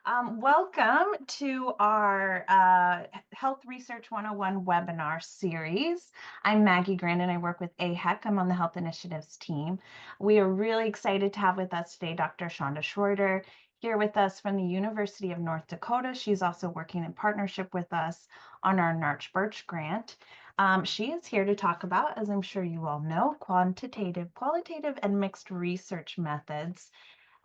Welcome to our Health Research 101 webinar series. I'm Maggie Grand and I work with AIHEC. I'm on the Health Initiatives team. We are really excited to have with us today Dr. Shonda Schroeder here with us from the University of North Dakota. She's also working in partnership with us on our Narch Birch grant. She is here to talk about, as I'm sure you all know, quantitative, qualitative, and mixed research methods.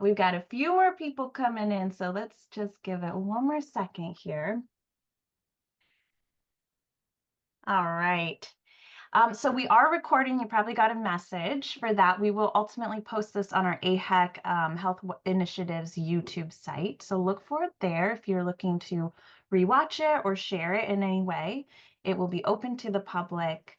We've got a few more people coming in, so let's just give it one more second here. All right. So we are recording. You probably got a message for that. We will ultimately post this on our AIHEC Health Initiatives YouTube site. So look for it there if you're looking to rewatch it or share it in any way. It will be open to the public.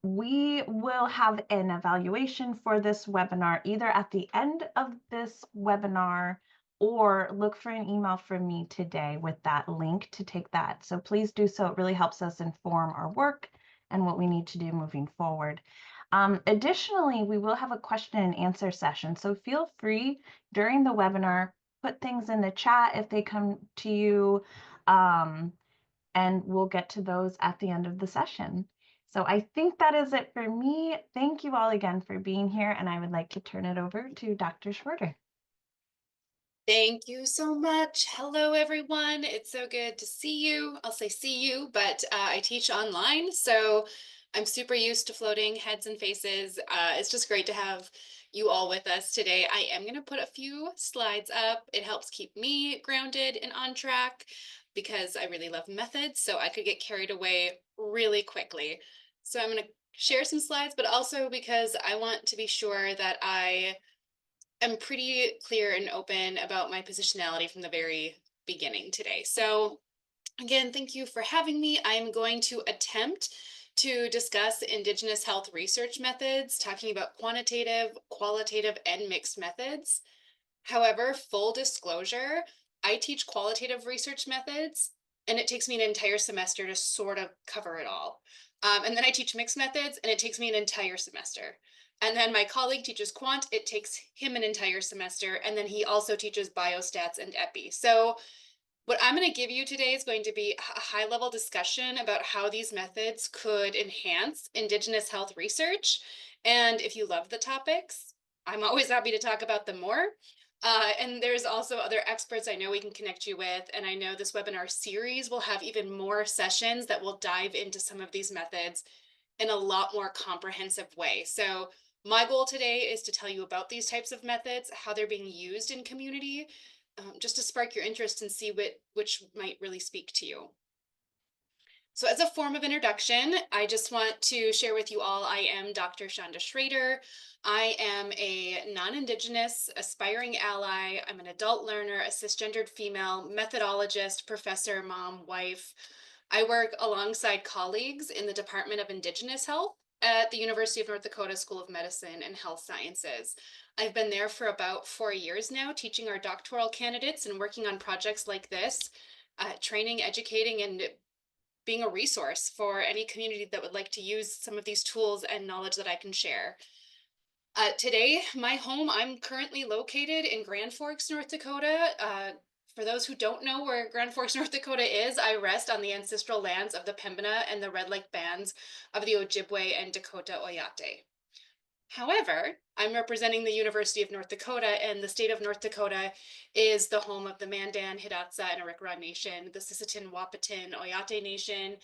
We will have an evaluation for this webinar either at the end of this webinar or look for an email from me today with that link to take that. So please do so. It really helps us inform our work and what we need to do moving forward. Additionally, we will have a question and answer session. So feel free during the webinar, put things in the chat if they come to you, and we'll get to those at the end of the session. So I think that is it for me. Thank you all again for being here, and I would like to turn it over to Dr. Schroeder. Thank you so much. Hello, everyone. It's so good to see you. I'll say see you, but I teach online, so I'm super used to floating heads and faces. It's just great to have you all with us today. I am going to put a few slides up. It helps keep me grounded and on track because I really love methods, so I could get carried away really quickly. So I'm going to share some slides, but also because I want to be sure that I'm pretty clear and open about my positionality from the very beginning today. So again, thank you for having me. I'm going to attempt to discuss Indigenous health research methods, talking about quantitative, qualitative, and mixed methods. However, full disclosure, I teach qualitative research methods, and it takes me an entire semester to sort of cover it all. And then I teach mixed methods, and it takes me an entire semester. And then my colleague teaches quant, it takes him an entire semester, and then he also teaches biostats and epi. So what I'm going to give you today is going to be a high-level discussion about how these methods could enhance Indigenous health research. And if you love the topics, I'm always happy to talk about them more. And there's also other experts I know we can connect you with. And I know this webinar series will have even more sessions that will dive into some of these methods in a lot more comprehensive way. So my goal today is to tell you about these types of methods, how they're being used in community, just to spark your interest and see which might really speak to you. So as a form of introduction, I just want to share with you all, I am Dr. Shonda Schroeder. I am a non-Indigenous aspiring ally. I'm an adult learner, a cisgendered female, methodologist, professor, mom, wife. I work alongside colleagues in the Department of Indigenous Health at the University of North Dakota School of Medicine and Health Sciences. I've been there for about 4 years now, teaching our doctoral candidates and working on projects like this, training, educating, and being a resource for any community that would like to use some of these tools and knowledge that I can share. Today, my home, I'm currently located in Grand Forks, North Dakota. For those who don't know where Grand Forks, North Dakota is, I rest on the ancestral lands of the Pembina and the Red Lake bands of the Ojibwe and Dakota Oyate. However, I'm representing the University of North Dakota, and the state of North Dakota is the home of the Mandan, Hidatsa, and Arikara Nation, the Sisseton, Wahpeton, Oyate Nation,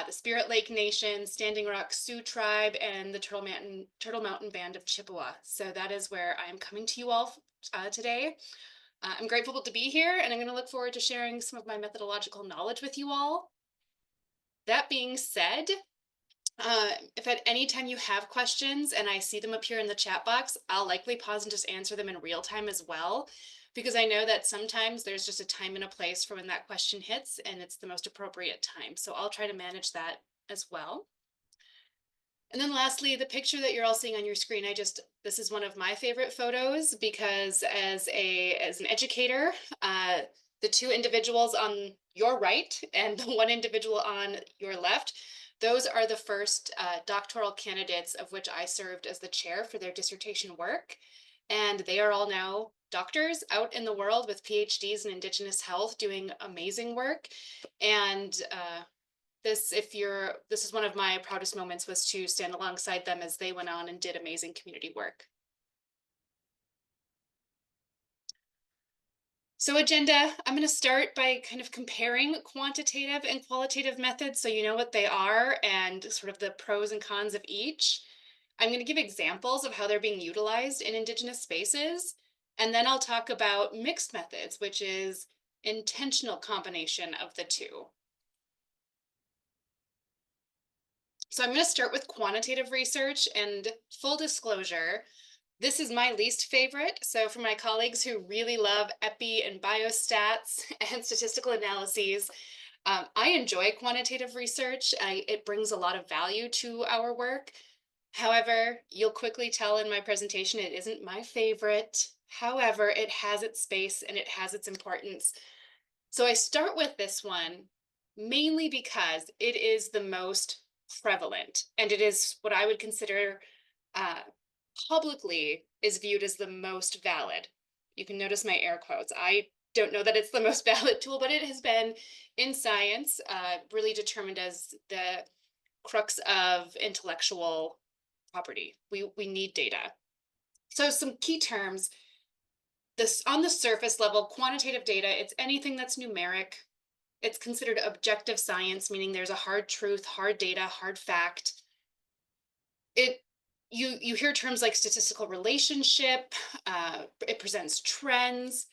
the Spirit Lake Nation, Standing Rock Sioux Tribe, and the Turtle Mountain Band of Chippewa. So that is where I'm coming to you all today. I'm grateful to be here, and I'm going to look forward to sharing some of my methodological knowledge with you all. That being said, if at any time you have questions and I see them appear in the chat box, I'll likely pause and just answer them in real time as well, because I know that sometimes there's just a time and a place for when that question hits and it's the most appropriate time. So I'll try to manage that as well. And then lastly, the picture that you're all seeing on your screen, this is one of my favorite photos because as an educator, the two individuals on your right and the one individual on your left, those are the first doctoral candidates of which I served as the chair for their dissertation work. And they are all now doctors out in the world with PhDs in Indigenous health doing amazing work. And this is one of my proudest moments, was to stand alongside them as they went on and did amazing community work. So agenda, I'm going to start by kind of comparing quantitative and qualitative methods so you know what they are and sort of the pros and cons of each. I'm going to give examples of how they're being utilized in Indigenous spaces. And then I'll talk about mixed methods, which is intentional combination of the two. So I'm going to start with quantitative research, and full disclosure, this is my least favorite. So for my colleagues who really love epi and biostats and statistical analyses, I enjoy quantitative research. It brings a lot of value to our work. However, you'll quickly tell in my presentation, it isn't my favorite. However, it has its space and it has its importance. So I start with this one mainly because it is the most prevalent, and it is what I would consider uh, publicly is viewed as the most valid. You can notice my air quotes. I don't know that it's the most valid tool, but it has been in science really determined as the crux of intellectual property. We need data. So some key terms, this on the surface level, quantitative data, it's anything that's numeric. It's considered objective science, meaning there's a hard truth, hard data, hard fact. You hear terms like statistical relationship, it presents trends.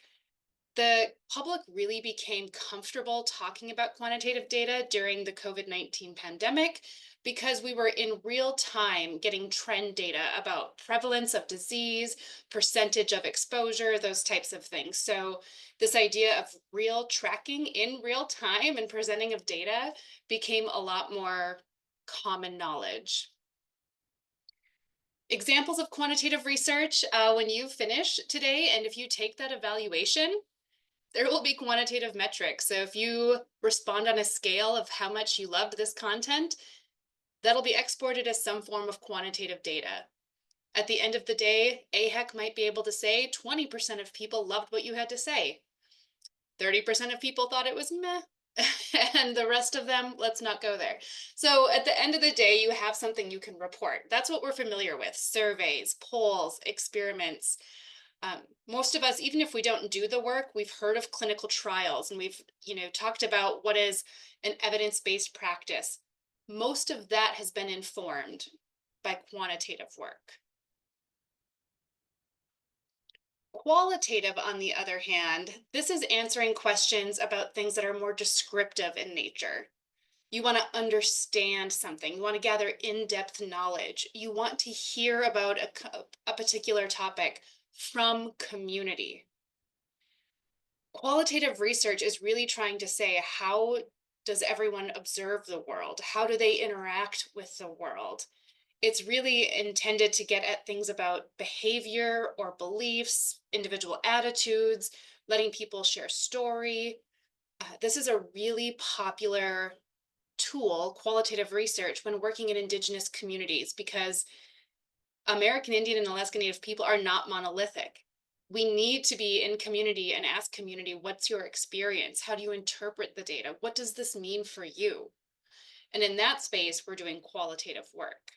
The public really became comfortable talking about quantitative data during the COVID-19 pandemic because we were in real time getting trend data about prevalence of disease, percentage of exposure, those types of things. So this idea of real tracking in real time and presenting of data became a lot more common knowledge. Examples of quantitative research, when you finish today, and if you take that evaluation, there will be quantitative metrics. So if you respond on a scale of how much you loved this content, that'll be exported as some form of quantitative data. At the end of the day, AIHEC might be able to say 20% of people loved what you had to say. 30% of people thought it was meh. And the rest of them, let's not go there. So at the end of the day, you have something you can report. That's what we're familiar with: surveys, polls, experiments. Most of us, even if we don't do the work, we've heard of clinical trials, and we've talked about what is an evidence-based practice. Most of that has been informed by quantitative work. Qualitative, on the other hand, this is answering questions about things that are more descriptive in nature. You want to understand something. You want to gather in-depth knowledge. You want to hear about a particular topic from community. Qualitative research is really trying to say, how does everyone observe the world? How do they interact with the world? It's really intended to get at things about behavior or beliefs, individual attitudes, letting people share story. This is a really popular tool, qualitative research, when working in Indigenous communities, because American Indian and Alaska Native people are not monolithic. We need to be in community and ask community, what's your experience? How do you interpret the data? What does this mean for you? And in that space, we're doing qualitative work.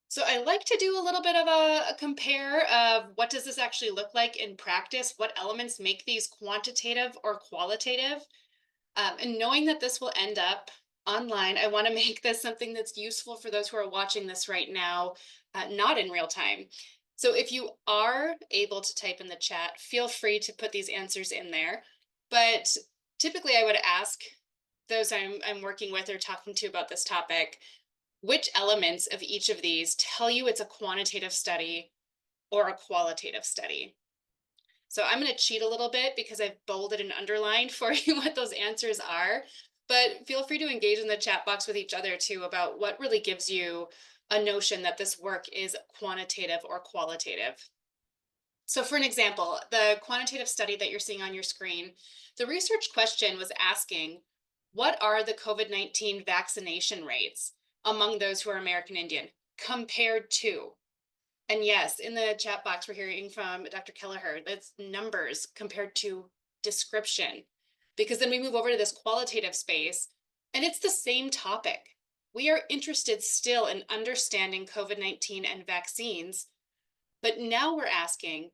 So I like to do a little bit of a compare of what does this actually look like in practice? What elements make these quantitative or qualitative? And knowing that this will end up online, I want to make this something that's useful for those who are watching this right now, not in real time. So if you are able to type in the chat, feel free to put these answers in there. But typically I would ask those I'm working with or talking to about this topic, which elements of each of these tell you it's a quantitative study or a qualitative study? So I'm going to cheat a little bit because I've bolded and underlined for you what those answers are, but feel free to engage in the chat box with each other too about what really gives you a notion that this work is quantitative or qualitative. So for an example, the quantitative study that you're seeing on your screen, the research question was asking, what are the COVID-19 vaccination rates among those who are American Indian compared to? And yes, in the chat box, we're hearing from Dr. Kelleher, that's numbers compared to description. Because then we move over to this qualitative space, and it's the same topic. We are interested still in understanding COVID-19 and vaccines, but now we're asking,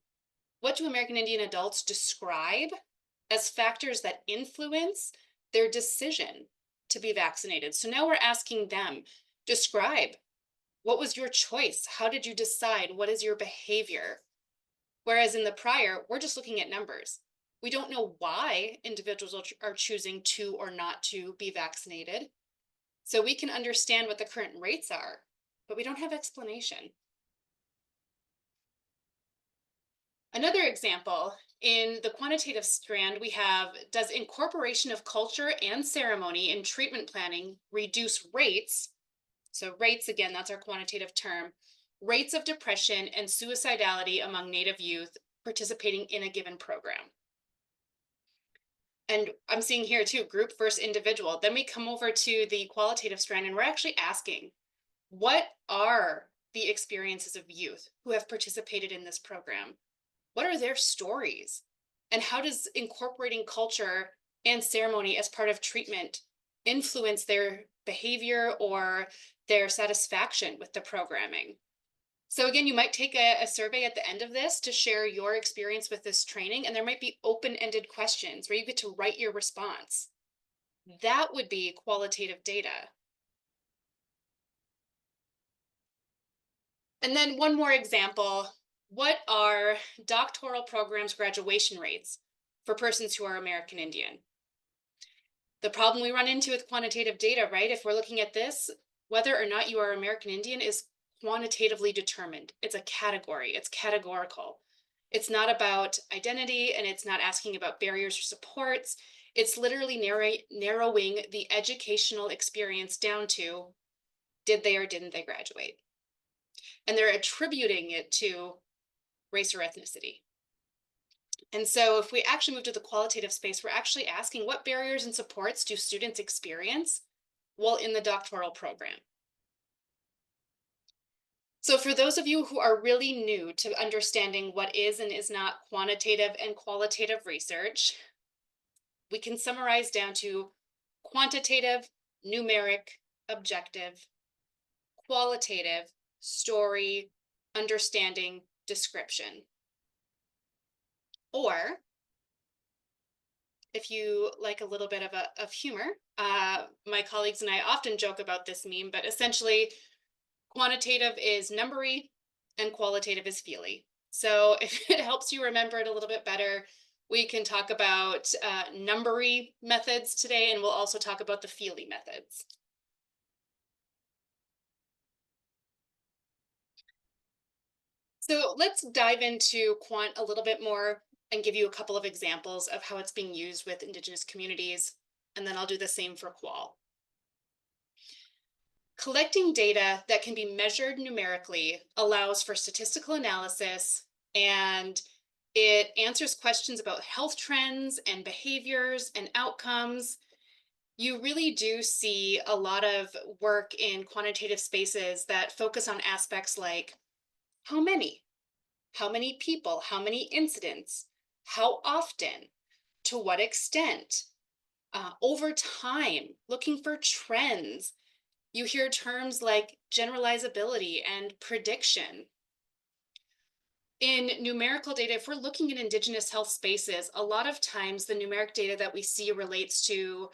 what do American Indian adults describe as factors that influence their decision to be vaccinated? So now we're asking them, describe, what was your choice? How did you decide? What is your behavior? Whereas in the prior, we're just looking at numbers. We don't know why individuals are choosing to or not to be vaccinated. So we can understand what the current rates are, but we don't have explanation. Another example, in the quantitative strand, we have, does incorporation of culture and ceremony in treatment planning reduce rates? So rates, again, that's our quantitative term, rates of depression and suicidality among Native youth participating in a given program. And I'm seeing here too, group versus individual. Then we come over to the qualitative strand and we're actually asking, what are the experiences of youth who have participated in this program? What are their stories? And how does incorporating culture and ceremony as part of treatment influence their behavior or their satisfaction with the programming? So again, you might take a survey at the end of this to share your experience with this training, and there might be open-ended questions where you get to write your response. That would be qualitative data. And then one more example, what are doctoral programs graduation rates for persons who are American Indian? The problem we run into with quantitative data, right? If we're looking at this, whether or not you are American Indian is quantitatively determined. It's a category, it's categorical. It's not about identity, and it's not asking about barriers or supports. It's literally narrowing the educational experience down to, did they or didn't they graduate? And they're attributing it to race or ethnicity. And so if we actually move to the qualitative space, we're actually asking, what barriers and supports do students experience while in the doctoral program? So for those of you who are really new to understanding what is and is not quantitative and qualitative research, we can summarize down to quantitative, numeric, objective, qualitative, story, understanding, description. Or if you like a little bit of humor, my colleagues and I often joke about this meme, but essentially quantitative is numbery and qualitative is feely. So if it helps you remember it a little bit better, we can talk about numbery methods today, and we'll also talk about the feely methods. So let's dive into quant a little bit more and give you a couple of examples of how it's being used with Indigenous communities, and then I'll do the same for qual. Collecting data that can be measured numerically allows for statistical analysis, and it answers questions about health trends and behaviors and outcomes. You really do see a lot of work in quantitative spaces that focus on aspects like how many people, how many incidents, how often, to what extent, over time, looking for trends. You hear terms like generalizability and prediction. In numerical data, if we're looking at Indigenous health spaces, a lot of times the numeric data that we see relates to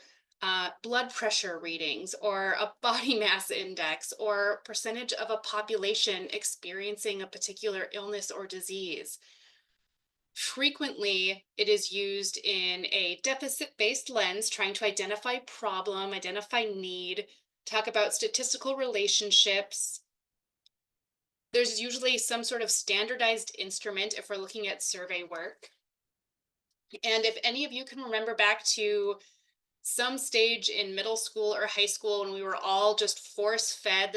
blood pressure readings or a body mass index or percentage of a population experiencing a particular illness or disease. Frequently, it is used in a deficit-based lens, trying to identify problem, identify need, talk about statistical relationships. There's usually some sort of standardized instrument if we're looking at survey work. And if any of you can remember back to some stage in middle school or high school when we were all just force-fed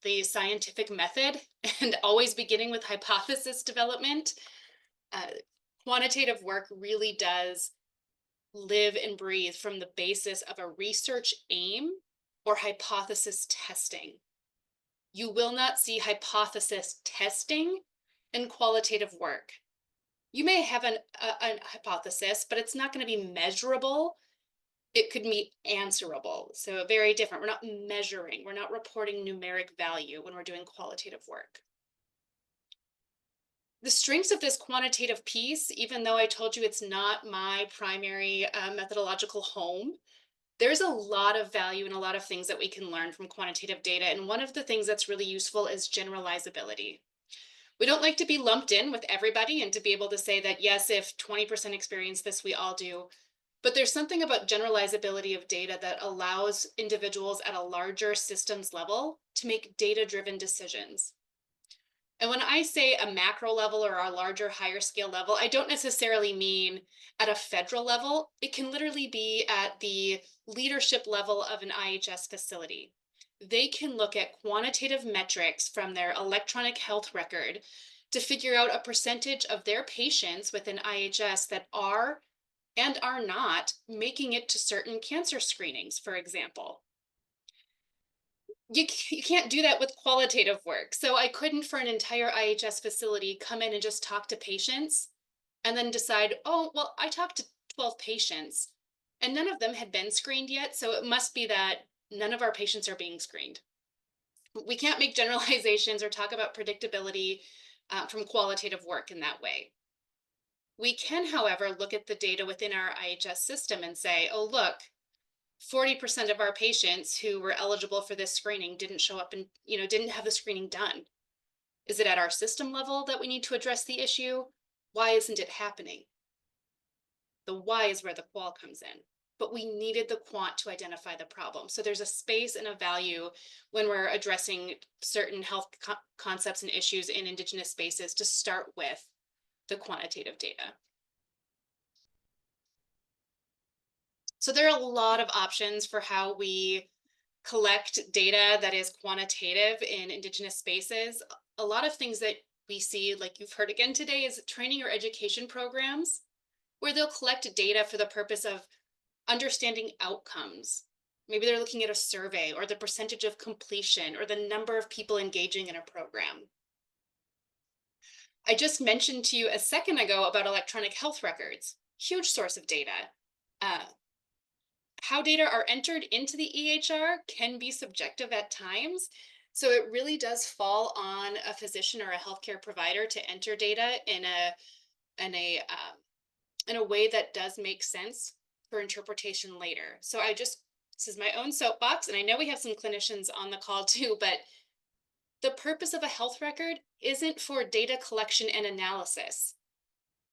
the scientific method and always beginning with hypothesis development, quantitative work really does live and breathe from the basis of a research aim or hypothesis testing. You will not see hypothesis testing in qualitative work. You may have a hypothesis, but it's not going to be measurable. It could be answerable. So very different. We're not measuring, we're not reporting numeric value when we're doing qualitative work. The strengths of this quantitative piece, even though I told you it's not my primary methodological home, there's a lot of value and a lot of things that we can learn from quantitative data. And one of the things that's really useful is generalizability. We don't like to be lumped in with everybody and to be able to say that, yes, if 20% experience this, we all do. But there's something about generalizability of data that allows individuals at a larger systems level to make data-driven decisions. And when I say a macro level or a larger, higher scale level, I don't necessarily mean at a federal level. It can literally be at the leadership level of an IHS facility. They can look at quantitative metrics from their electronic health record to figure out a percentage of their patients within IHS that are and are not making it to certain cancer screenings, for example. You can't do that with qualitative work. So I couldn't, for an entire IHS facility, come in and just talk to patients and then decide, oh, well, I talked to 12 patients and none of them had been screened yet. So it must be that none of our patients are being screened. We can't make generalizations or talk about predictability from qualitative work in that way. We can, however, look at the data within our IHS system and say, oh, look, 40% of our patients who were eligible for this screening didn't show up and, didn't have the screening done. Is it at our system level that we need to address the issue? Why isn't it happening? The why is where the qual comes in. But we needed the quant to identify the problem. So there's a space and a value when we're addressing certain health concepts and issues in Indigenous spaces to start with the quantitative data. So there are a lot of options for how we collect data that is quantitative in Indigenous spaces. A lot of things that we see, like you've heard again today, is training or education programs where they'll collect data for the purpose of understanding outcomes. Maybe they're looking at a survey or the percentage of completion or the number of people engaging in a program. I just mentioned to you a second ago about electronic health records, huge source of data. How data are entered into the EHR can be subjective at times. So it really does fall on a physician or a healthcare provider to enter data in a way that does make sense for interpretation later. So this is my own soapbox, and I know we have some clinicians on the call too, but the purpose of a health record isn't for data collection and analysis.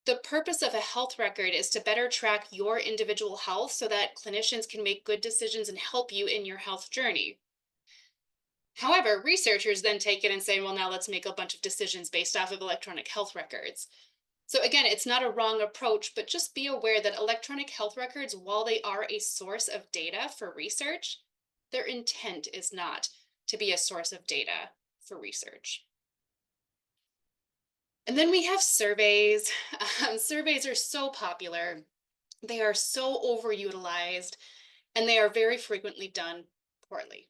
The purpose of a health record is to better track your individual health so that clinicians can make good decisions and help you in your health journey. However, researchers then take it and say, well, now let's make a bunch of decisions based off of electronic health records. So again, it's not a wrong approach, but just be aware that electronic health records, while they are a source of data for research, their intent is not to be a source of data for research. And then we have surveys. Surveys are so popular. They are so overutilized, and they are very frequently done poorly.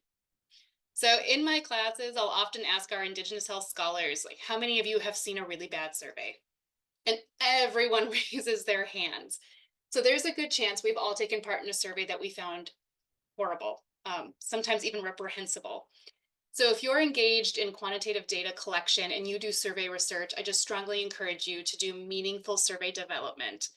So in my classes, I'll often ask our Indigenous health scholars, like, how many of you have seen a really bad survey? And everyone raises their hands. So there's a good chance we've all taken part in a survey that we found horrible, sometimes even reprehensible. So if you're engaged in quantitative data collection and you do survey research, I just strongly encourage you to do meaningful survey development.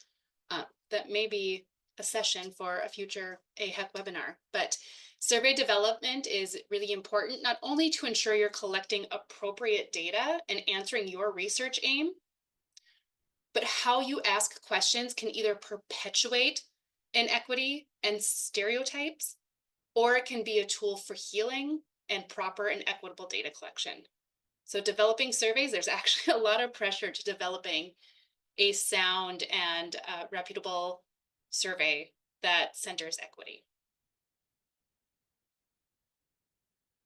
That may be a session for a future AIHEC webinar, but survey development is really important, not only to ensure you're collecting appropriate data and answering your research aim, but how you ask questions can either perpetuate inequity and stereotypes, or it can be a tool for healing and proper and equitable data collection. So developing surveys, there's actually a lot of pressure to developing a sound and reputable survey that centers equity.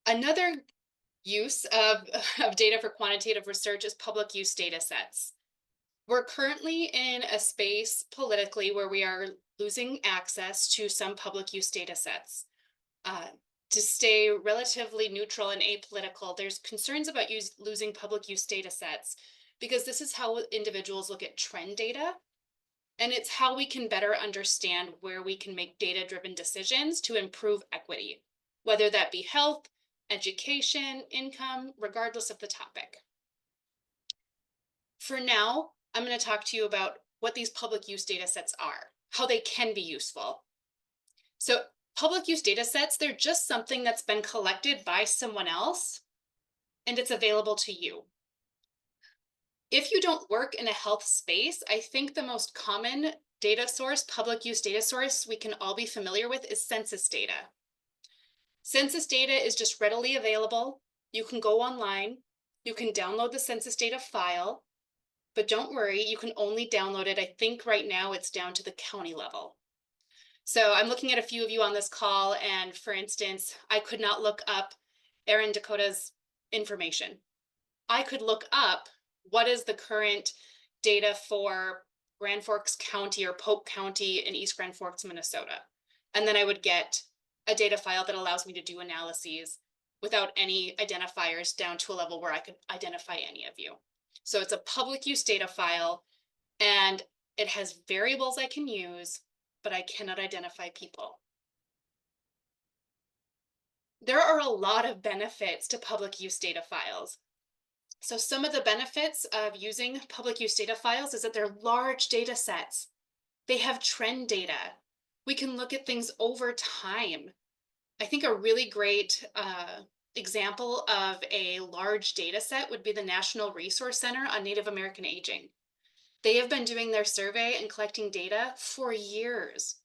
Another use of data for quantitative research is public use data sets. We're currently in a space politically where we are losing access to some public use data sets. to stay relatively neutral and apolitical, there's concerns about losing public use data sets because this is how individuals look at trend data. And it's how we can better understand where we can make data-driven decisions to improve equity, whether that be health, education, income, regardless of the topic. For now, I'm going to talk to you about what these public use data sets are, how they can be useful. So public use data sets, they're just something that's been collected by someone else and it's available to you. If you don't work in a health space, I think the most common data source, public use data source we can all be familiar with is census data. Census data is just readily available. You can go online, you can download the census data file, but don't worry, you can only download it. I think right now it's down to the county level. So I'm looking at a few of you on this call, and for instance, I could not look up Dakota's information. I could look up what is the current data for Grand Forks County or Polk County in East Grand Forks, Minnesota. And then I would get a data file that allows me to do analyses without any identifiers down to a level where I could identify any of you. So it's a public use data file and it has variables I can use, but I cannot identify people. There are a lot of benefits to public use data files. So some of the benefits of using public use data files is that they're large data sets. They have trend data. We can look at things over time. I think a really great example of a large data set would be the National Resource Center on Native American Aging. They have been doing their survey and collecting data for years.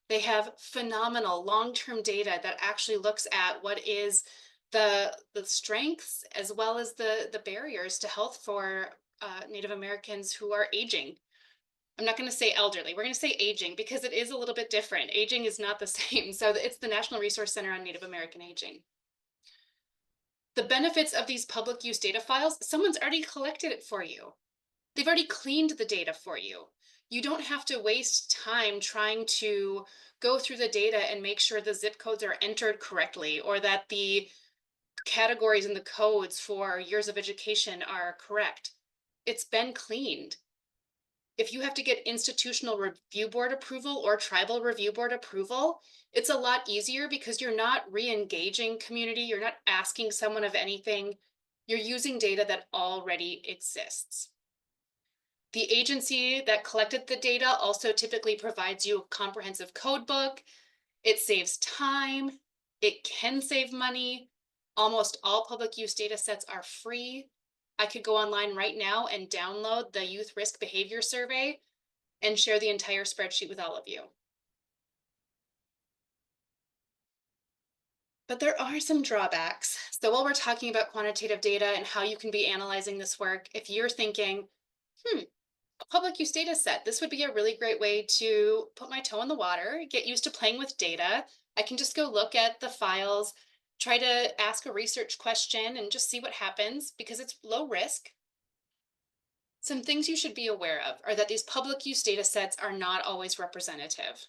They have phenomenal long-term data that actually looks at what is the strengths as well as the barriers to health for Native Americans who are aging. I'm not going to say elderly, we're going to say aging because it is a little bit different. Aging is not the same. So it's the National Resource Center on Native American Aging. The benefits of these public use data files, someone's already collected it for you. They've already cleaned the data for you. You don't have to waste time trying to go through the data and make sure the zip codes are entered correctly or that the categories in the codes for years of education are correct. It's been cleaned. If you have to get institutional review board approval or tribal review board approval, it's a lot easier because you're not re-engaging community. You're not asking someone of anything. You're using data that already exists. The agency that collected the data also typically provides you a comprehensive code book. It saves time. It can save money. Almost all public use data sets are free. I could go online right now and download the Youth Risk Behavior Survey and share the entire spreadsheet with all of you. But there are some drawbacks. So while we're talking about quantitative data and how you can be analyzing this work, if you're thinking, a public use data set, this would be a really great way to put my toe in the water, get used to playing with data. I can just go look at the files, try to ask a research question and just see what happens because it's low risk. Some things you should be aware of are that these public use data sets are not always representative.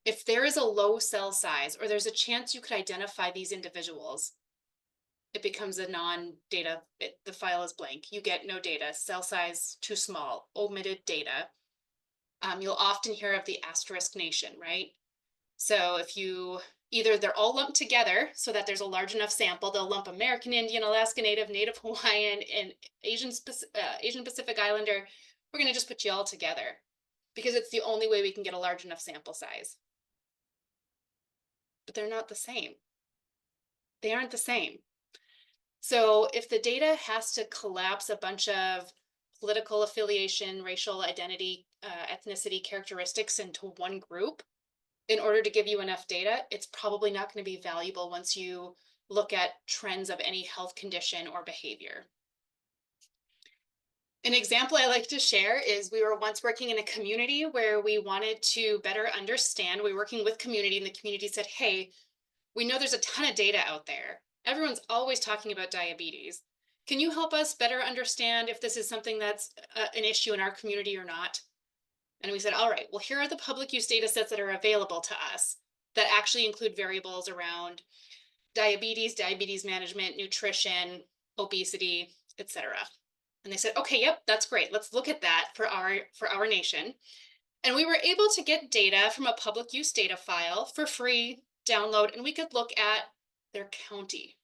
If there is a low cell size or there's a chance you could identify these individuals, it becomes a non-data, the file is blank. You get no data, cell size too small, omitted data. You'll often hear of the asterisk nation, right? So if you, either they're all lumped together so that there's a large enough sample, they'll lump American Indian, Alaska Native, Native Hawaiian, and Asian Pacific Islander. We're gonna just put you all together because it's the only way we can get a large enough sample size. But they're not the same. They aren't the same. So if the data has to collapse a bunch of political affiliation, racial identity, ethnicity characteristics into one group in order to give you enough data, it's probably not going to be valuable once you look at trends of any health condition or behavior. An example I like to share is we were once working in a community where we wanted to better understand. We were working with community and the community said, hey, we know there's a ton of data out there. Everyone's always talking about diabetes. Can you help us better understand if this is something that's an issue in our community or not? And we said, all right, well, here are the public use data sets that are available to us. that actually include variables around diabetes management, nutrition, obesity, etc. And they said, okay, yep, that's great. Let's look at that for our nation. And we were able to get data from a public use data file for free download, and we could look at their county.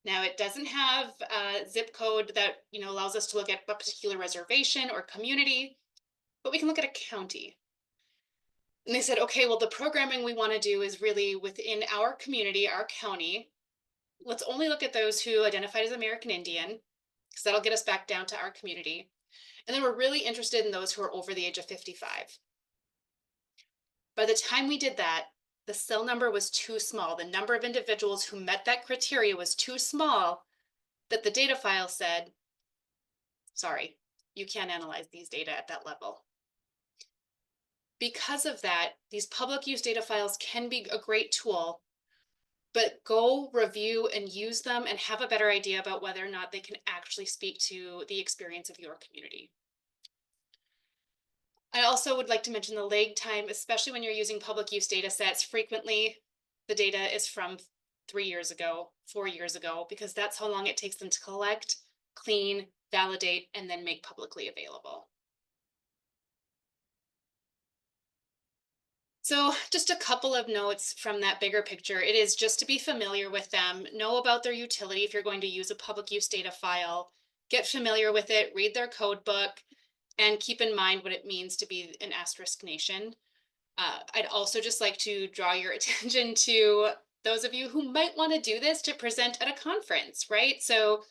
Now, it doesn't have a zip code that allows us to look at a particular reservation or community, but we can look at a county. And they said, okay, well, the programming we want to do is really within our community, our county. Let's only look at those who identified as American Indian, because that'll get us back down to our community. And then we're really interested in those who are over the age of 55. By the time we did that, the cell number was too small. The number of individuals who met that criteria was too small that the data file said, sorry, you can't analyze these data at that level. Because of that, these public use data files can be a great tool, but go review and use them and have a better idea about whether or not they can actually speak to the experience of your community. I also would like to mention the lag time, especially when you're using public use data sets. Frequently, the data is from 3 years ago, 4 years ago, because that's how long it takes them to collect, clean, validate, and then make publicly available. So just a couple of notes from that bigger picture. It is just to be familiar with them, know about their utility if you're going to use a public use data file, get familiar with it, read their code book, and keep in mind what it means to be an asterisk nation. I'd also just like to draw your attention to those of you who might want to do this to present at a conference, right? So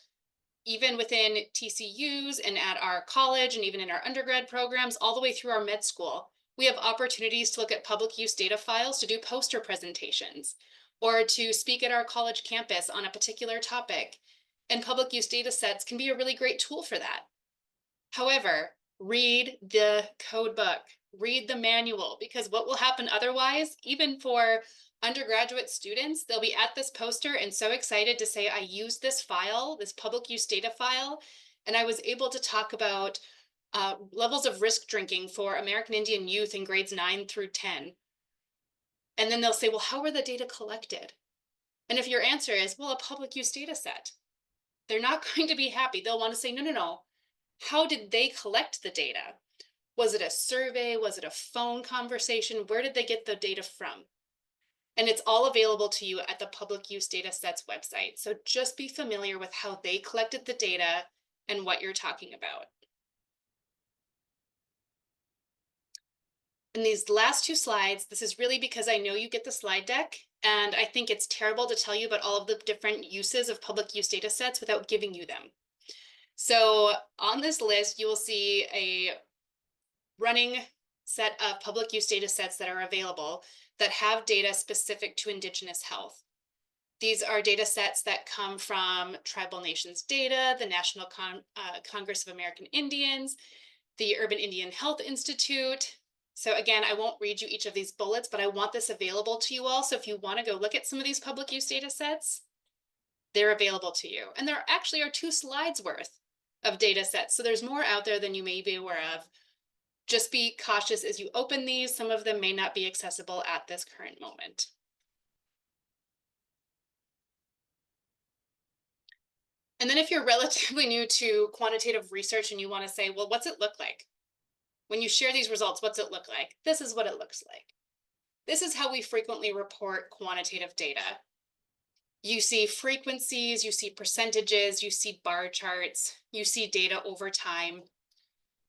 even within TCUs and at our college and even in our undergrad programs, all the way through our med school, we have opportunities to look at public use data files to do poster presentations or to speak at our college campus on a particular topic. And public use data sets can be a really great tool for that. However, read the code book, read the manual, because what will happen otherwise, even for undergraduate students, they'll be at this poster and so excited to say, I used this file, this public use data file, and I was able to talk about levels of risk drinking for American Indian youth in grades 9 through 10. And then they'll say, well, how were the data collected? And if your answer is, well, a public use data set, they're not going to be happy. They'll want to say, no. How did they collect the data? Was it a survey? Was it a phone conversation? Where did they get the data from? And it's all available to you at the Public Use Data Sets website. So just be familiar with how they collected the data and what you're talking about. And these last two slides, this is really because I know you get the slide deck, and I think it's terrible to tell you about all of the different uses of public use data sets without giving you them. So on this list, you will see a running set of public use data sets that are available that have data specific to Indigenous health. These are data sets that come from Tribal Nations Data, the National Congress of American Indians, the Urban Indian Health Institute. So again, I won't read you each of these bullets, but I want this available to you all. So if you want to go look at some of these public use data sets, they're available to you. And there actually are 2 slides worth of data sets. So there's more out there than you may be aware of. Just be cautious as you open these. Some of them may not be accessible at this current moment. And then if you're relatively new to quantitative research and you want to say, well, what's it look like? When you share these results, what's it look like? This is what it looks like. This is how we frequently report quantitative data. You see frequencies, you see percentages, you see bar charts, you see data over time.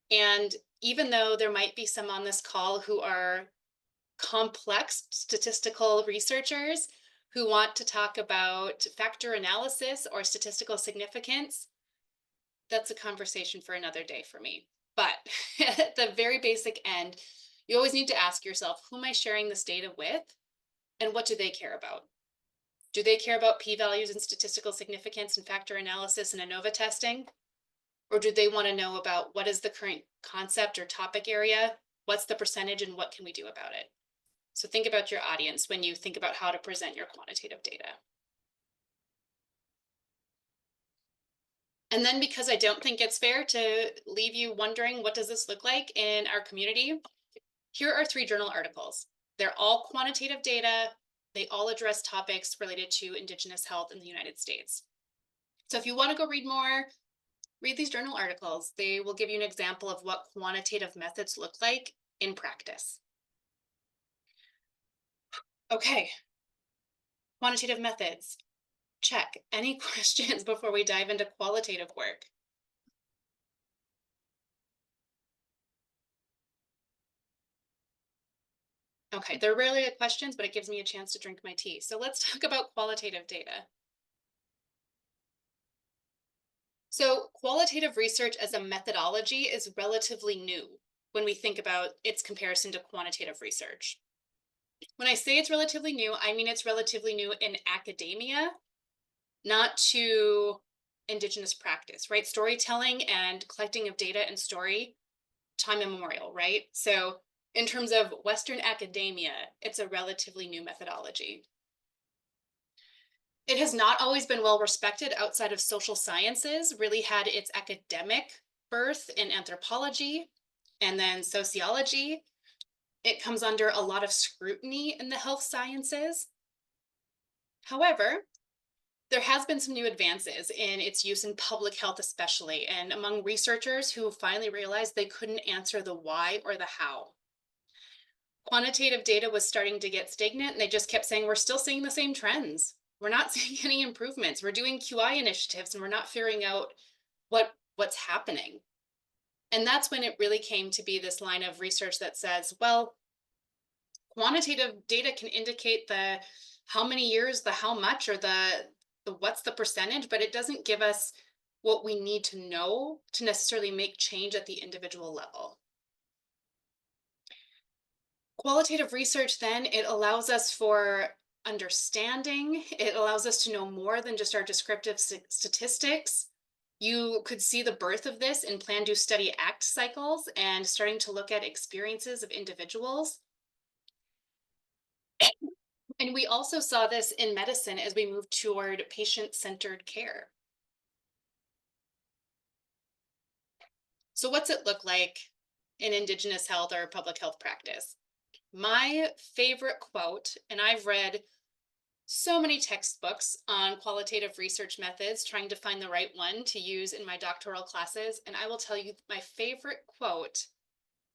And even though there might be some on this call who are complex statistical researchers who want to talk about factor analysis or statistical significance, that's a conversation for another day for me. But at the very basic end, you always need to ask yourself, who am I sharing this data with? And what do they care about? Do they care about p-values and statistical significance and factor analysis and ANOVA testing? Or do they want to know about what is the current concept or topic area? What's the percentage and what can we do about it? So think about your audience when you think about how to present your quantitative data. And then because I don't think it's fair to leave you wondering what does this look like in our community, here are 3 journal articles. They're all quantitative data. They all address topics related to Indigenous health in the United States. So if you want to go read more, read these journal articles. They will give you an example of what quantitative methods look like in practice. Okay, quantitative methods. Check. Any questions before we dive into qualitative work? Okay, there are rarely questions, but it gives me a chance to drink my tea. So let's talk about qualitative data. So qualitative research as a methodology is relatively new when we think about its comparison to quantitative research. When I say it's relatively new, I mean it's relatively new in academia, not to Indigenous practice, right? Storytelling and collecting of data and story, time immemorial, right? So in terms of Western academia, it's a relatively new methodology. It has not always been well respected outside of social sciences, really had its academic birth in anthropology and then sociology. It comes under a lot of scrutiny in the health sciences. However, there has been some new advances in its use in public health, especially, and among researchers who finally realized they couldn't answer the why or the how. Quantitative data was starting to get stagnant, and they just kept saying, we're still seeing the same trends. We're not seeing any improvements. We're doing QI initiatives, and we're not figuring out what's happening. And that's when it really came to be this line of research that says, well, quantitative data can indicate the how many years, the how much, or the what's the percentage, but it doesn't give us what we need to know to necessarily make change at the individual level. Qualitative research, then, it allows us for understanding. It allows us to know more than just our descriptive statistics. You could see the birth of this in plan, do, study, act cycles and starting to look at experiences of individuals. And we also saw this in medicine as we moved toward patient-centered care. So what's it look like in Indigenous health or public health practice? My favorite quote, and I've read so many textbooks on qualitative research methods, trying to find the right one to use in my doctoral classes. And I will tell you my favorite quote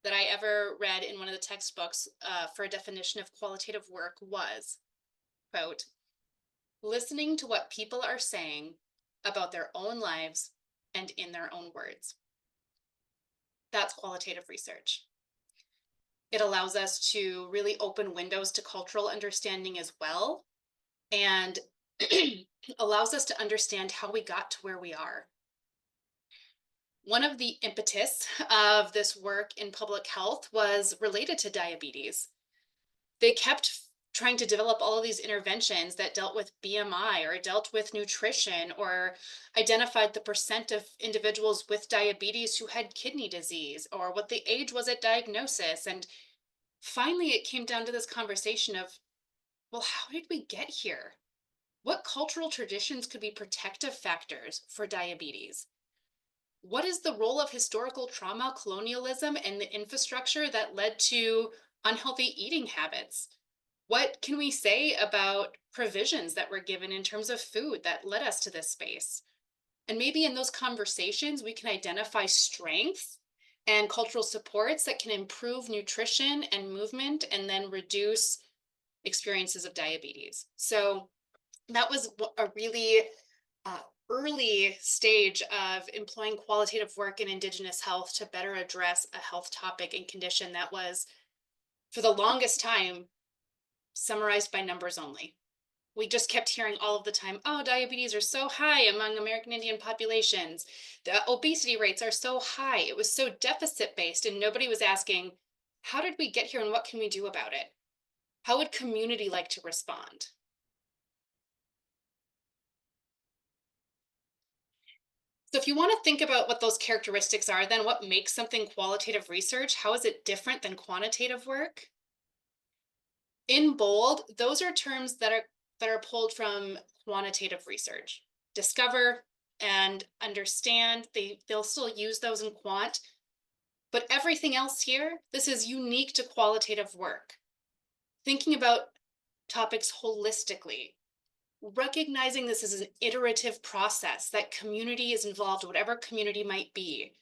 that I ever read in one of the textbooks for a definition of qualitative work was, quote, listening to what people are saying about their own lives and in their own words. That's qualitative research. It allows us to really open windows to cultural understanding as well, and allows us to understand how we got to where we are. One of the impetus of this work in public health was related to diabetes. They kept trying to develop all of these interventions that dealt with BMI or dealt with nutrition or identified the percent of individuals with diabetes who had kidney disease or what the age was at diagnosis. And finally, it came down to this conversation of, well, how did we get here? What cultural traditions could be protective factors for diabetes? What is the role of historical trauma, colonialism, and the infrastructure that led to unhealthy eating habits? What can we say about provisions that were given in terms of food that led us to this space? And maybe in those conversations, we can identify strengths and cultural supports that can improve nutrition and movement and then reduce experiences of diabetes. So that was a really early stage of employing qualitative work in Indigenous health to better address a health topic and condition that was, for the longest time, summarized by numbers only. We just kept hearing all of the time, oh, diabetes are so high among American Indian populations. The obesity rates are so high. It was so deficit-based, and nobody was asking, how did we get here and what can we do about it? How would community like to respond? So if you want to think about what those characteristics are, then what makes something qualitative research? How is it different than quantitative work? In bold, those are terms that are pulled from quantitative research. Discover and understand, they'll still use those in quant, but everything else here, this is unique to qualitative work. thinking about topics holistically, recognizing this is an iterative process, that community is involved, whatever community might be,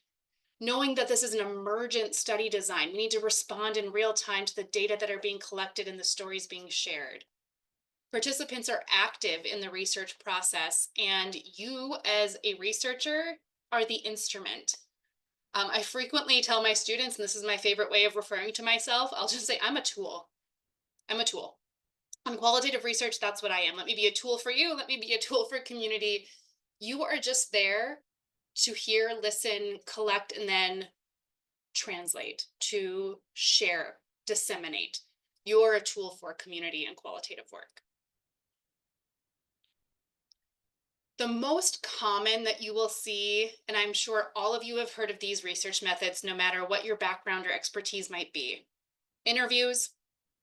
knowing that this is an emergent study design. We need to respond in real time to the data that are being collected and the stories being shared. Participants are active in the research process, and you as a researcher are the instrument. I frequently tell my students, and this is my favorite way of referring to myself, I'll just say, I'm a tool. I'm a tool. On qualitative research, that's what I am. Let me be a tool for you. Let me be a tool for community. You are just there to hear, listen, collect, and then translate, to share, disseminate. You're a tool for community and qualitative work. The most common that you will see, and I'm sure all of you have heard of these research methods, no matter what your background or expertise might be: interviews,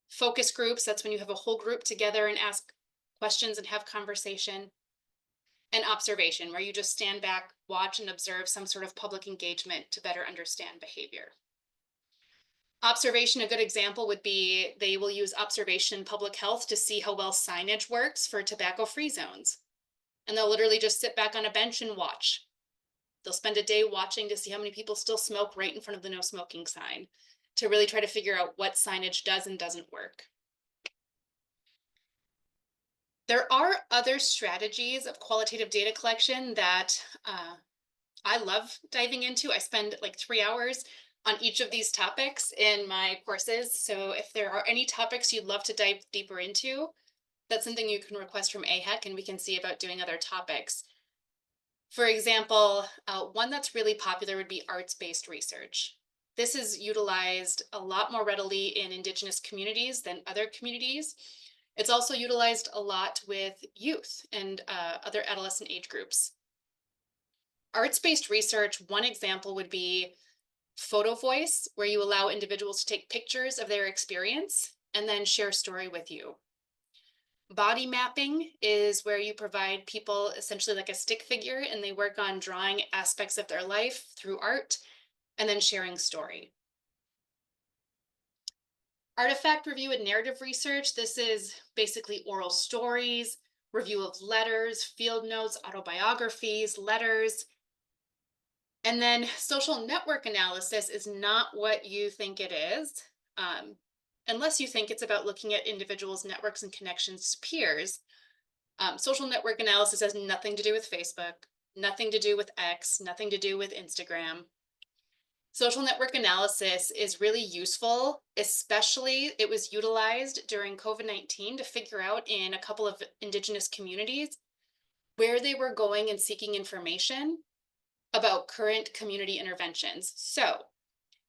focus groups, that's when you have a whole group together and ask questions and have conversation, and observation, where you just stand back, watch, and observe some sort of public engagement to better understand behavior. Observation, a good example would be they will use observation in public health to see how well signage works for tobacco-free zones. And they'll literally just sit back on a bench and watch. They'll spend a day watching to see how many people still smoke right in front of the no smoking sign, to really try to figure out what signage does and doesn't work. There are other strategies of qualitative data collection that I love diving into. I spend like 3 hours on each of these topics in my courses. So if there are any topics you'd love to dive deeper into, that's something you can request from AIHEC, and we can see about doing other topics. For example, one that's really popular would be arts-based research. This is utilized a lot more readily in Indigenous communities than other communities. It's also utilized a lot with youth and other adolescent age groups. Arts-based research, one example would be photo voice, where you allow individuals to take pictures of their experience and then share a story with you. Body mapping is where you provide people essentially like a stick figure, and they work on drawing aspects of their life through art and then sharing story. Artifact review and narrative research. This is basically oral stories, review of letters, field notes, autobiographies, letters. And then social network analysis is not what you think it is, unless you think it's about looking at individuals' networks and connections to peers. Social network analysis has nothing to do with Facebook, nothing to do with X, nothing to do with Instagram. Social network analysis is really useful, especially it was utilized during COVID-19 to figure out in a couple of Indigenous communities where they were going and seeking information about current community interventions. So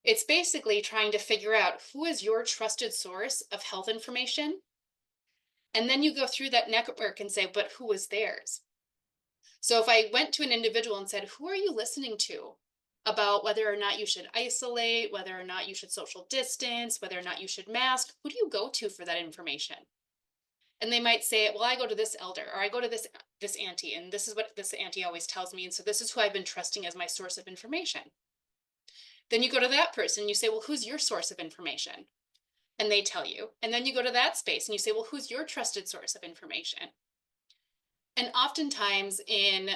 it's basically trying to figure out who is your trusted source of health information. And then you go through that network and say, but who is theirs? So if I went to an individual and said, who are you listening to about whether or not you should isolate, whether or not you should social distance, whether or not you should mask, who do you go to for that information? And they might say, well, I go to this elder, or I go to this auntie, and this is what this auntie always tells me, and so this is who I've been trusting as my source of information. Then you go to that person and you say, well, who's your source of information? And they tell you. And then you go to that space and you say, well, who's your trusted source of information? And oftentimes in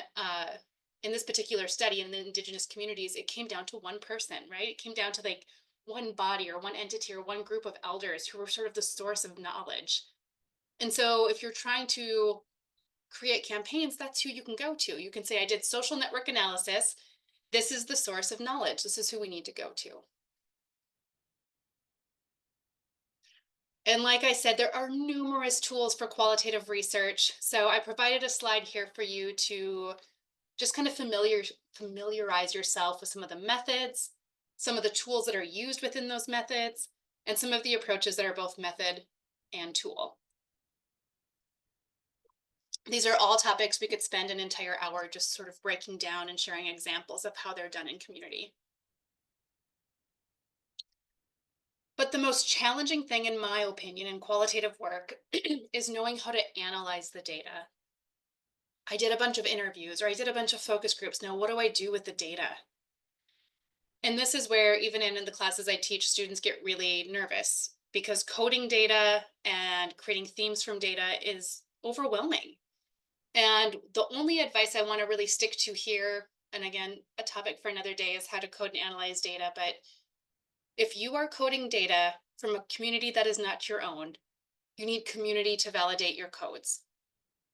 this particular study in the Indigenous communities, it came down to one person, right? It came down to like one body or one entity or one group of elders who were sort of the source of knowledge. And so if you're trying to create campaigns, that's who you can go to. You can say, I did social network analysis. This is the source of knowledge. This is who we need to go to. And like I said, there are numerous tools for qualitative research. So I provided a slide here for you to just kind of familiarize yourself with some of the methods, some of the tools that are used within those methods, and some of the approaches that are both method and tool. These are all topics we could spend an entire hour just sort of breaking down and sharing examples of how they're done in community. But the most challenging thing, in my opinion, in qualitative work is knowing how to analyze the data. I did a bunch of interviews, or I did a bunch of focus groups. Now, what do I do with the data? And this is where, even in the classes I teach, students get really nervous. because coding data and creating themes from data is overwhelming. And the only advice I want to really stick to here, and again, a topic for another day, is how to code and analyze data. But if you are coding data from a community that is not your own, you need community to validate your codes.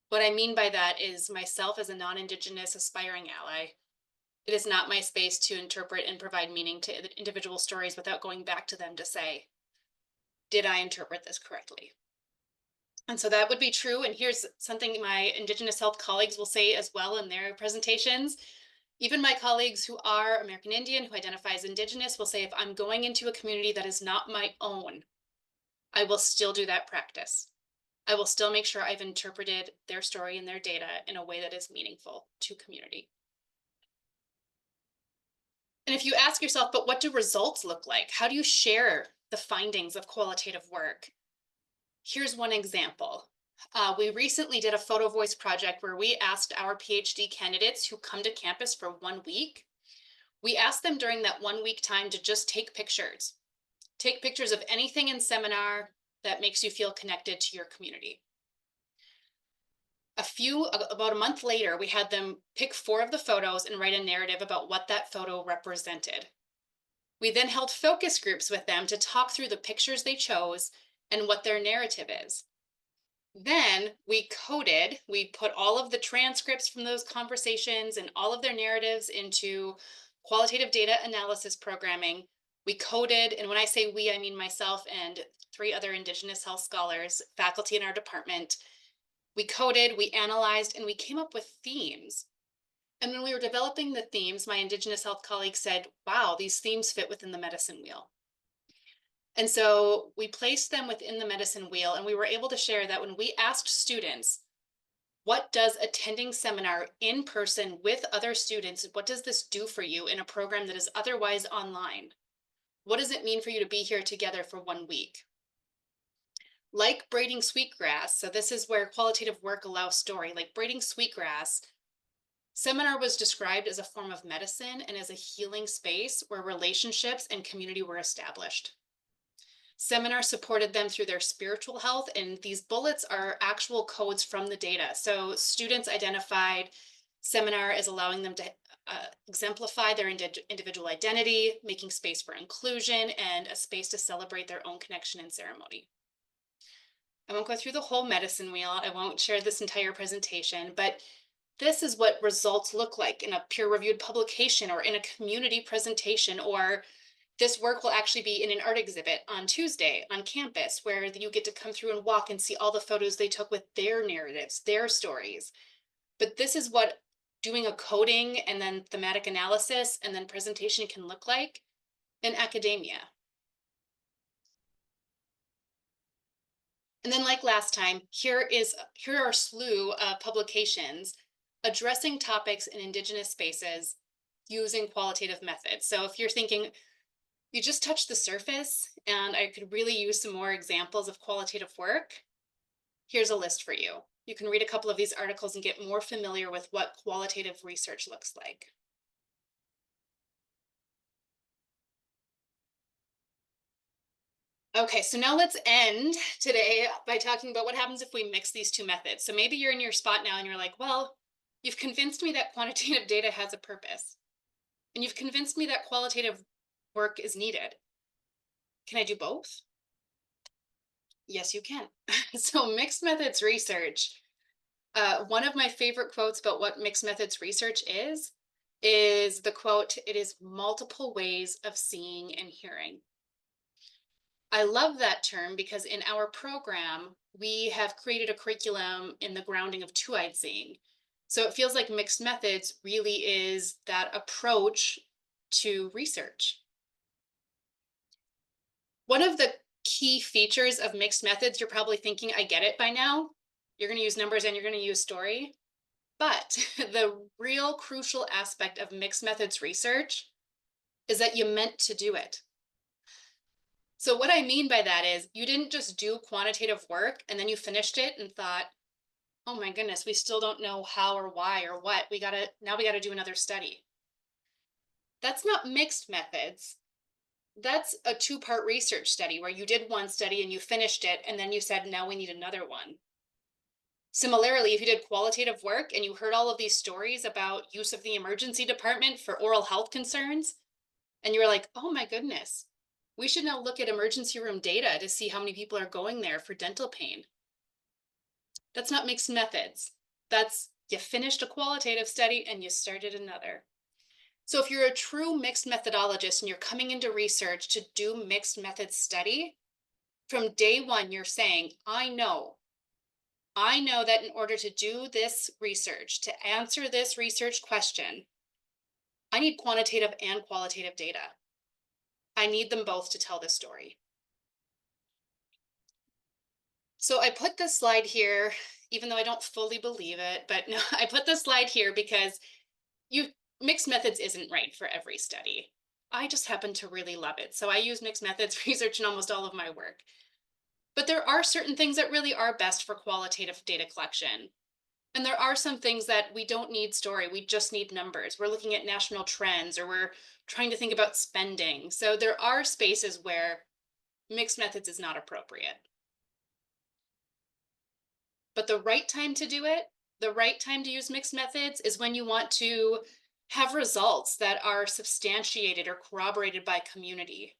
What I mean by that is myself as a non-Indigenous aspiring ally, it is not my space to interpret and provide meaning to individual stories without going back to them to say, did I interpret this correctly? And so that would be true. And here's something my Indigenous health colleagues will say as well in their presentations. Even my colleagues who are American Indian, who identify as Indigenous, will say, if I'm going into a community that is not my own, I will still do that practice. I will still make sure I've interpreted their story and their data in a way that is meaningful to community. And if you ask yourself, but what do results look like? How do you share the findings of qualitative work? Here's one example. We recently did a photo voice project where we asked our PhD candidates who come to campus for 1 week. We asked them during that 1 week time to just take pictures. Take pictures of anything in seminar that makes you feel connected to your community. About a month later, we had them pick 4 of the photos and write a narrative about what that photo represented. We then held focus groups with them to talk through the pictures they chose and what their narrative is. Then we put all of the transcripts from those conversations and all of their narratives into qualitative data analysis programming. We coded, and when I say we, I mean myself and 3 other Indigenous health scholars, faculty in our department. We coded, we analyzed, and we came up with themes. And when we were developing the themes, my Indigenous health colleagues said, wow, these themes fit within the medicine wheel. And so we placed them within the medicine wheel, and we were able to share that when we asked students, what does attending seminar in person with other students, what does this do for you in a program that is otherwise online? What does it mean for you to be here together for 1 week? Like braiding sweetgrass, so this is where qualitative work allows story, like braiding sweetgrass, seminar was described as a form of medicine and as a healing space where relationships and community were established. Seminar supported them through their spiritual health, and these bullets are actual codes from the data. So students identified seminar as allowing them to exemplify their individual identity, making space for inclusion, and a space to celebrate their own connection and ceremony. I won't go through the whole medicine wheel. I won't share this entire presentation, but this is what results look like in a peer-reviewed publication or in a community presentation, or this work will actually be in an art exhibit on Tuesday on campus, where you get to come through and walk and see all the photos they took with their narratives, their stories. But this is what doing a coding and then thematic analysis and then presentation can look like in academia. And then like last time, here are a slew of publications addressing topics in Indigenous spaces using qualitative methods. So if you're thinking, you just touched the surface and I could really use some more examples of qualitative work, here's a list for you. You can read a couple of these articles and get more familiar with what qualitative research looks like. Okay, so now let's end today by talking about what happens if we mix these 2 methods. So maybe you're in your spot now and you're like, well, you've convinced me that quantitative data has a purpose, and you've convinced me that qualitative work is needed. Can I do both? Yes, you can. So mixed methods research. One of my favorite quotes about what mixed methods research is the quote, "It is multiple ways of seeing and hearing." I love that term because in our program, we have created a curriculum in the grounding of two-eyed seeing. So it feels like mixed methods really is that approach to research. One of the key features of mixed methods, you're probably thinking, I get it by now. You're going to use numbers and you're going to use story. But the real crucial aspect of mixed methods research is that you meant to do it. So what I mean by that is you didn't just do quantitative work and then you finished it and thought, oh my goodness, we still don't know how or why or what. Now we gotta do another study. That's not mixed methods. that's a two-part research study where you did one study and you finished it, and then you said, now we need another one. Similarly, if you did qualitative work and you heard all of these stories about use of the emergency department for oral health concerns, and you were like, oh my goodness, we should now look at emergency room data to see how many people are going there for dental pain. That's not mixed methods. That's you finished a qualitative study and you started another. So if you're a true mixed methodologist and you're coming into research to do mixed methods study, from day one, you're saying, I know that in order to do this research, to answer this research question, I need quantitative and qualitative data. I need them both to tell this story. So I put this slide here, even though I don't fully believe it, but no, I put this slide here because mixed methods isn't right for every study. I just happen to really love it. So I use mixed methods research in almost all of my work. But there are certain things that really are best for qualitative data collection. And there are some things that we don't need story, we just need numbers. We're looking at national trends, or we're trying to think about spending. So there are spaces where mixed methods is not appropriate. But the right time to do it, the right time to use mixed methods is when you want to have results that are substantiated or corroborated by community.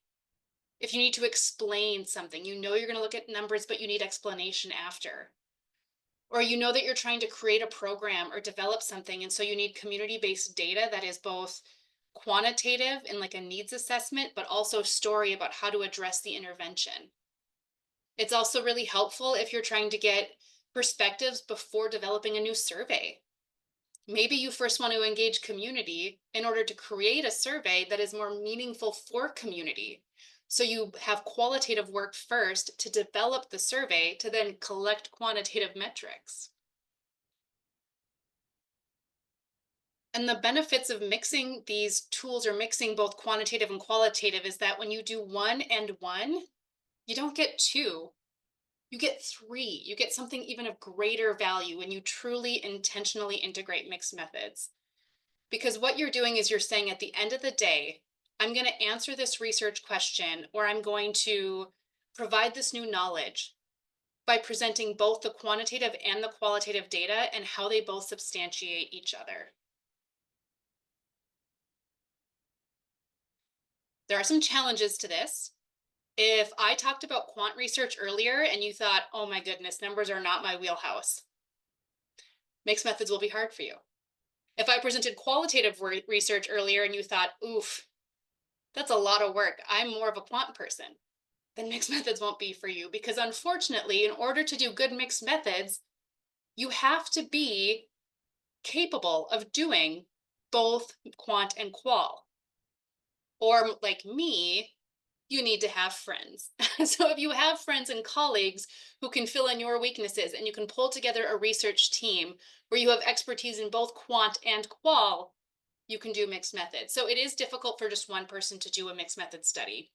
If you need to explain something, you know you're going to look at numbers, but you need explanation after. Or you know that you're trying to create a program or develop something, and so you need community-based data that is both quantitative in like a needs assessment, but also story about how to address the intervention. It's also really helpful if you're trying to get perspectives before developing a new survey. Maybe you first want to engage community in order to create a survey that is more meaningful for community. So you have qualitative work first to develop the survey to then collect quantitative metrics. And the benefits of mixing these tools or mixing both quantitative and qualitative is that when you do one and one, you don't get two, you get three. You get something even of greater value when you truly intentionally integrate mixed methods. Because what you're doing is you're saying at the end of the day, I'm going to answer this research question, or I'm going to provide this new knowledge by presenting both the quantitative and the qualitative data and how they both substantiate each other. There are some challenges to this. If I talked about quant research earlier and you thought, oh my goodness, numbers are not my wheelhouse, mixed methods will be hard for you. If I presented qualitative research earlier and you thought, oof, that's a lot of work, I'm more of a quant person, then mixed methods won't be for you. Because unfortunately, in order to do good mixed methods, you have to be capable of doing both quant and qual. Or like me, you need to have friends. So if you have friends and colleagues who can fill in your weaknesses and you can pull together a research team where you have expertise in both quant and qual, you can do mixed methods. So it is difficult for just one person to do a mixed method study.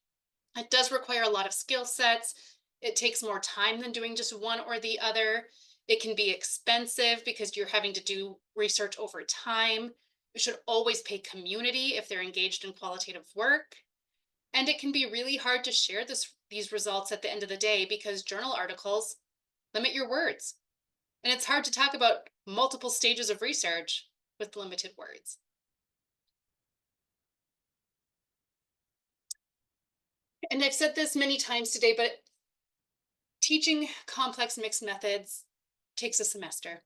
It does require a lot of skill sets. It takes more time than doing just one or the other. It can be expensive because you're having to do research over time. You should always pay community if they're engaged in qualitative work. And it can be really hard to share these results at the end of the day because journal articles limit your words. And it's hard to talk about multiple stages of research with limited words. And I've said this many times today, but teaching complex mixed methods takes a semester.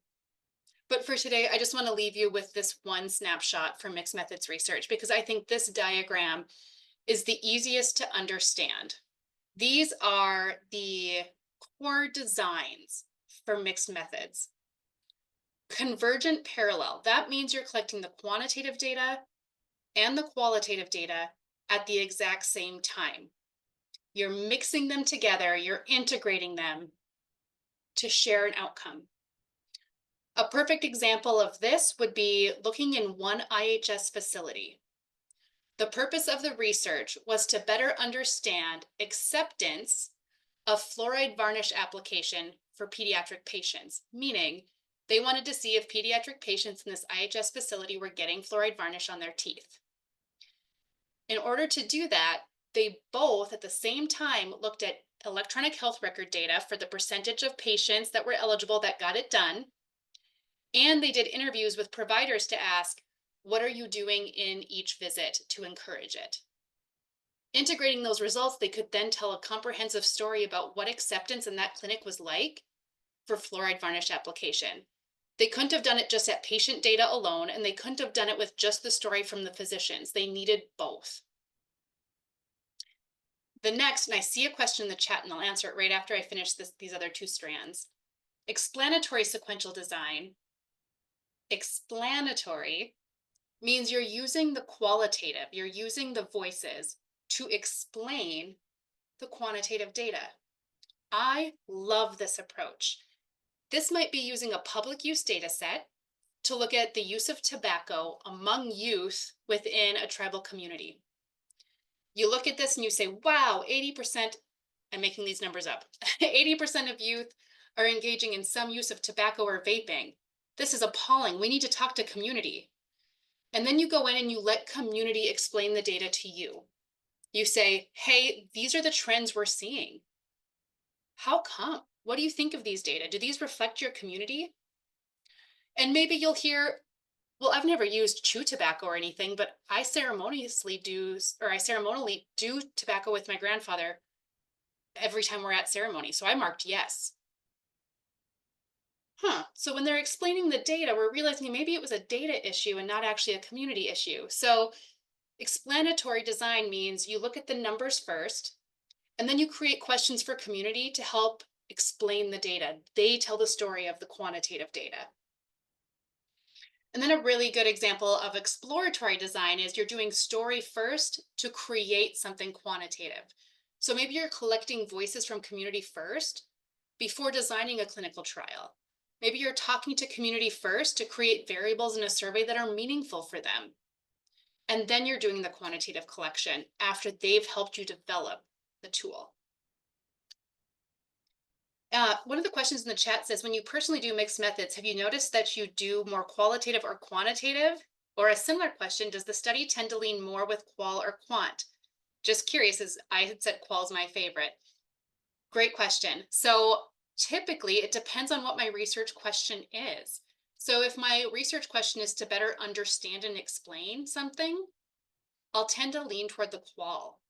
But for today, I just want to leave you with this one snapshot for mixed methods research, because I think this diagram is the easiest to understand. These are the core designs for mixed methods. Convergent parallel, that means you're collecting the quantitative data and the qualitative data at the exact same time. You're mixing them together, you're integrating them to share an outcome. A perfect example of this would be looking in one IHS facility. The purpose of the research was to better understand acceptance of fluoride varnish application for pediatric patients, meaning they wanted to see if pediatric patients in this IHS facility were getting fluoride varnish on their teeth. In order to do that, They both at the same time looked at electronic health record data for the percentage of patients that were eligible that got it done. And they did interviews with providers to ask, what are you doing in each visit to encourage it? Integrating those results, they could then tell a comprehensive story about what acceptance in that clinic was like for fluoride varnish application. They couldn't have done it just at patient data alone, and they couldn't have done it with just the story from the physicians. They needed both. The next, and I see a question in the chat, and I'll answer it right after I finish these other two strands. Explanatory sequential design. Explanatory means you're using the qualitative, you're using the voices to explain the quantitative data. I love this approach. This might be using a public use data set to look at the use of tobacco among youth within a tribal community. You look at this and you say, wow, 80%, I'm making these numbers up, 80% of youth are engaging in some use of tobacco or vaping. This is appalling. We need to talk to community. And then you go in and you let community explain the data to you. You say, hey, these are the trends we're seeing. How come? What do you think of these data? Do these reflect your community? And maybe you'll hear, well, I've never used chew tobacco or anything, but I ceremonially do tobacco with my grandfather every time we're at ceremony. So I marked yes. So when they're explaining the data, we're realizing maybe it was a data issue and not actually a community issue. So explanatory design means you look at the numbers first, and then you create questions for community to help explain the data. They tell the story of the quantitative data. And then a really good example of exploratory design is you're doing story first to create something quantitative. So maybe you're collecting voices from community first before designing a clinical trial. Maybe you're talking to community first to create variables in a survey that are meaningful for them. And then you're doing the quantitative collection after they've helped you develop the tool. One of the questions in the chat says, when you personally do mixed methods, have you noticed that you do more qualitative or quantitative? Or a similar question, does the study tend to lean more with qual or quant? Just curious, as I had said, qual is my favorite. Great question. So typically it depends on what my research question is. So if my research question is to better understand and explain something, I'll tend to lean toward the qual.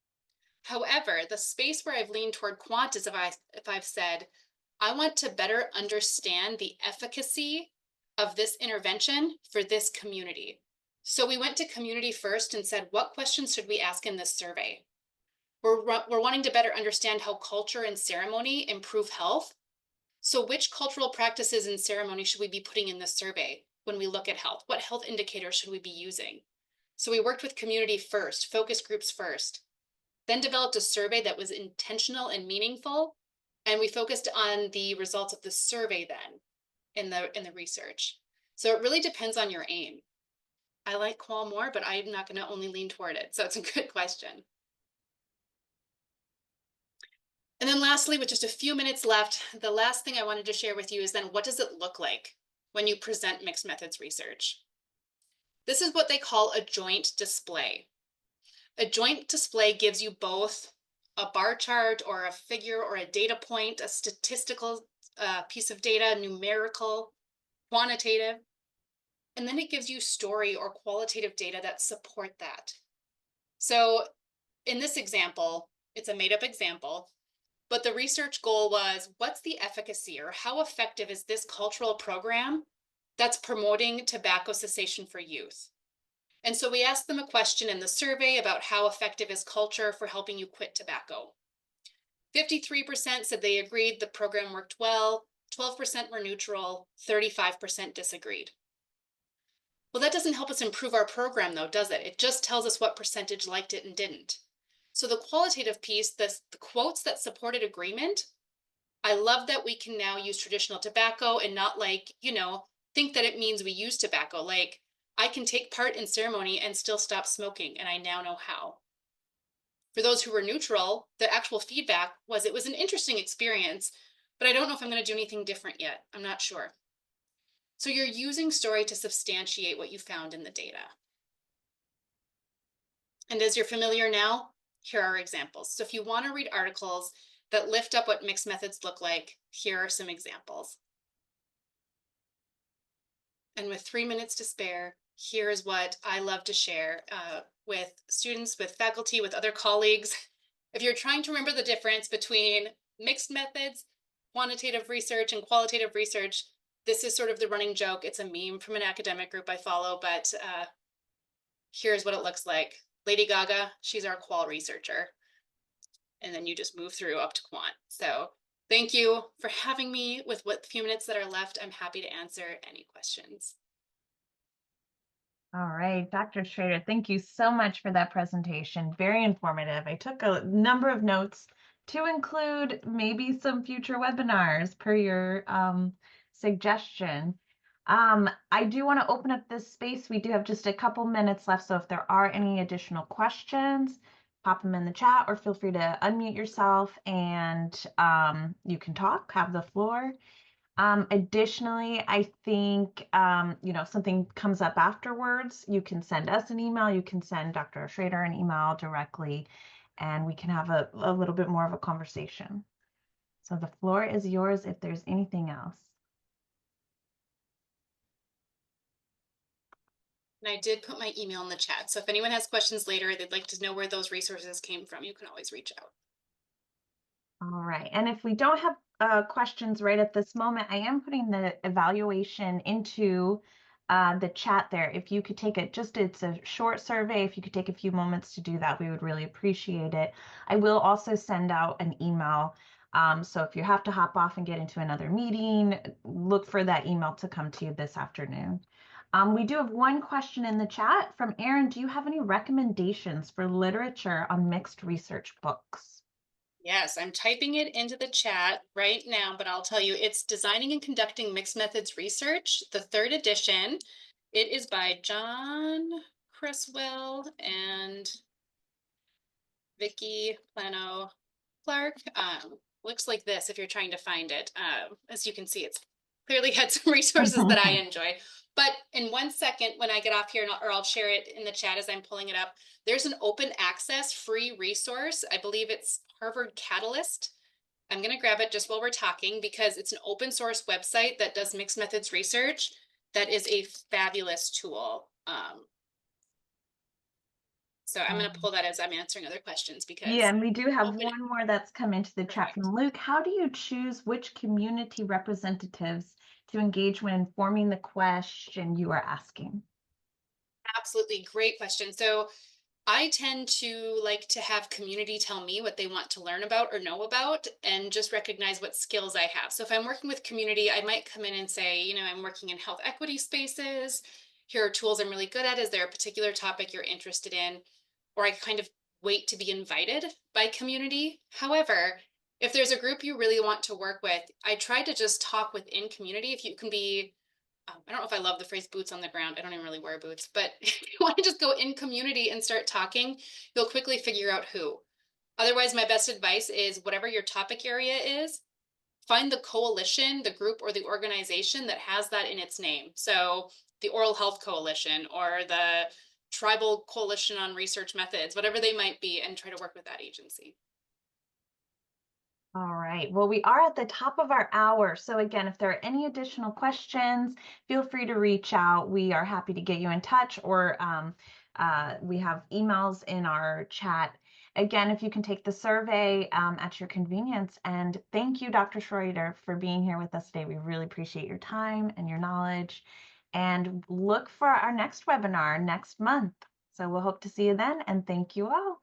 However, the space where I've leaned toward quant is if I've said, I want to better understand the efficacy of this intervention for this community. So we went to community first and said, what questions should we ask in this survey? We're wanting to better understand how culture and ceremony improve health. So which cultural practices and ceremony should we be putting in this survey when we look at health? What health indicators should we be using? So we worked with community first, focus groups first, then developed a survey that was intentional and meaningful. And we focused on the results of the survey then in the research. So it really depends on your aim. I like qual more, but I'm not going to only lean toward it. So it's a good question. And then lastly, with just a few minutes left, the last thing I wanted to share with you is then what does it look like when you present mixed methods research? This is what they call a joint display. A joint display gives you both a bar chart or a figure or a data point, a statistical piece of data, numerical, quantitative, and then it gives you story or qualitative data that support that. So in this example, it's a made-up example, but the research goal was, what's the efficacy or how effective is this cultural program that's promoting tobacco cessation for youth? And so we asked them a question in the survey about how effective is culture for helping you quit tobacco. 53% said they agreed the program worked well, 12% were neutral, 35% disagreed. Well, that doesn't help us improve our program though, does it? It just tells us what percentage liked it and didn't. So the qualitative piece, the quotes that supported agreement, I love that we can now use traditional tobacco and not think that it means we use tobacco. Like, I can take part in ceremony and still stop smoking, and I now know how. For those who were neutral, the actual feedback was it was an interesting experience, but I don't know if I'm going to do anything different yet. I'm not sure. So you're using story to substantiate what you found in the data. And as you're familiar now, here are examples. So if you want to read articles that lift up what mixed methods look like, here are some examples. And with 3 minutes to spare, here's what I love to share with students, with faculty, with other colleagues. If you're trying to remember the difference between mixed methods, quantitative research, and qualitative research, this is sort of the running joke. It's a meme from an academic group I follow, but here's what it looks like. Lady Gaga, she's our qual researcher. And then you just move through up to quant. So thank you for having me. With what few minutes that are left, I'm happy to answer any questions. All right, Dr. Schrader, thank you so much for that presentation. Very informative. I took a number of notes to include maybe some future webinars per your suggestion. I do want to open up this space. We do have just a couple minutes left, so if there are any additional questions, pop them in the chat or feel free to unmute yourself and you can talk, have the floor. Additionally, I think, if something comes up afterwards, you can send us an email, you can send Dr. Schrader an email directly, and we can have a little bit more of a conversation. So the floor is yours if there's anything else. And I did put my email in the chat. So if anyone has questions later, they'd like to know where those resources came from, you can always reach out. All right, and if we don't have questions right at this moment, I am putting the evaluation into the chat there. If you could take it's a short survey. If you could take a few moments to do that, we would really appreciate it. I will also send out an email. So if you have to hop off and get into another meeting, look for that email to come to you this afternoon. We do have one question in the chat from Aaron. Do you have any recommendations for literature on mixed research books? Yes, I'm typing it into the chat right now, but I'll tell you, it's Designing and Conducting Mixed Methods Research, the 3rd edition. It is by John Criswell and Vicky Plano Clark. Looks like this if you're trying to find it. As you can see, it's clearly had some resources that I enjoy. But in 1 second, when I get off here, or I'll share it in the chat as I'm pulling it up, there's an open access free resource. I believe it's Harvard Catalyst. I'm going to grab it just while we're talking because it's an open source website that does mixed methods research. That is a fabulous tool. So I'm going to pull that as I'm answering other questions because Yeah, and we do have open. one more that's come into the chat Perfect. from Luke. How do you choose which community representatives to engage when informing the question you are asking? Absolutely great question. So I tend to like to have community tell me what they want to learn about or know about and just recognize what skills I have. So if I'm working with community, I might come in and say, I'm working in health equity spaces. Here are tools I'm really good at. Is there a particular topic you're interested in? Or I kind of wait to be invited by community. However, if there's a group you really want to work with, I try to just talk within community. If you can be I don't know if I love the phrase boots on the ground. I don't even really wear boots, but if you want to just go in community and start talking, you'll quickly figure out who. Otherwise, my best advice is whatever your topic area is, find the coalition, the group, or the organization that has that in its name. So the Oral Health Coalition or the Tribal Coalition on Research Methods, whatever they might be, and try to work with that agency. All right. Well, we are at the top of our hour. So again, if there are any additional questions, feel free to reach out. We are happy to get you in touch, or we have emails in our chat. Again, if you can take the survey at your convenience. And thank you, Dr. Schroeder, for being here with us today. We really appreciate your time and your knowledge. And look for our next webinar next month. So we'll hope to see you then. And thank you all.